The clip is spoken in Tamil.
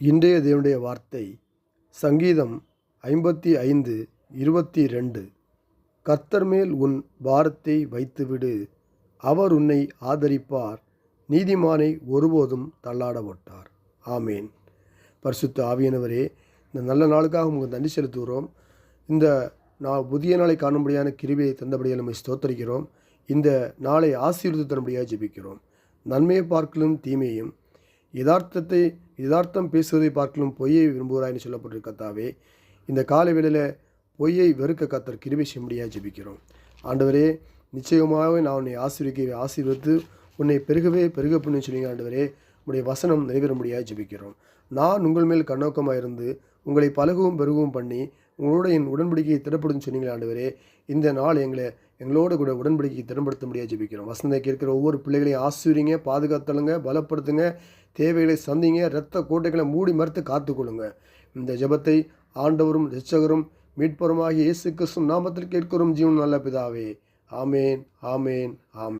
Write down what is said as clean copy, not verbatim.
இன்றைய தேவனுடைய வார்த்தை சங்கீதம் 55:22. கர்த்தர் மேல் உன் பாரத்தை வைத்துவிடு, அவர் உன்னை ஆதரிப்பார், நீதிமானை ஒருபோதும் தள்ளாட மாட்டார். ஆமேன். பரிசுத்த ஆவியானவரே, இந்த நல்ல நாளுக்காக உங்களுக்கு நன்றி செலுத்துகிறோம். இந்த புதிய நாளை காணும்படியான கிருபையை தந்தபடியாக நம்மை ஸ்தோத்தரிக்கிறோம். இந்த நாளை ஆசீர்வதித்து தரும்படியாக ஜெபிக்கிறோம். நன்மையை பார்க்கலும் தீமையும், யதார்த்தம் பேசுவதை பார்க்கலும் பொய்யை விரும்புகிறாய்னு சொல்லப்பட்டிருக்க கர்த்தாவே, இந்த காலை வேளையில் பொய்யை வெறுக்க கர்த்தர் கிருபை செய்யும்படியாக ஜெபிக்கிறோம். ஆண்டவரே, நிச்சயமாகவே நான் உன்னை ஆசீர்வதித்து உன்னை பெருகவே பெருக பண்ணுன்னு சொன்னீங்க. ஆண்டவரே, உங்களுடைய வசனம் நிறைவேறும்படியாக ஜெபிக்கிறோம். நான் உங்கள் மேல் கண்ணோக்கமாக இருந்து உங்களை பழகவும் பெருகவும் பண்ணி உங்களோட என் உடன்படிக்கையை திடப்படுன்னு சொன்னீங்களே. ஆண்டவரே, இந்த நாள் எங்களோட கூட உடன்படிக்கையை திடப்படுத்த முடியாது ஜெபிக்கிறோம். வசனத்தை கேட்கிற ஒவ்வொரு பிள்ளைகளையும் ஆசீர்வதிங்க, பாதுகாத்தலுங்க, பலப்படுத்துங்க, தேவைகளை சந்திங்க, இரத்த கோட்டைகளை மூடி மறுத்து காத்துக்கொள்ளுங்க. இந்த ஜெபத்தை ஆண்டவரும் இரட்சகரும் மீட்பருமாகிய இயேசு கிறிஸ்து நாமத்தில் கேட்கிறோம் ஜீவன் நல்ல பிதாவே. ஆமேன், ஆமேன், ஆமேன்.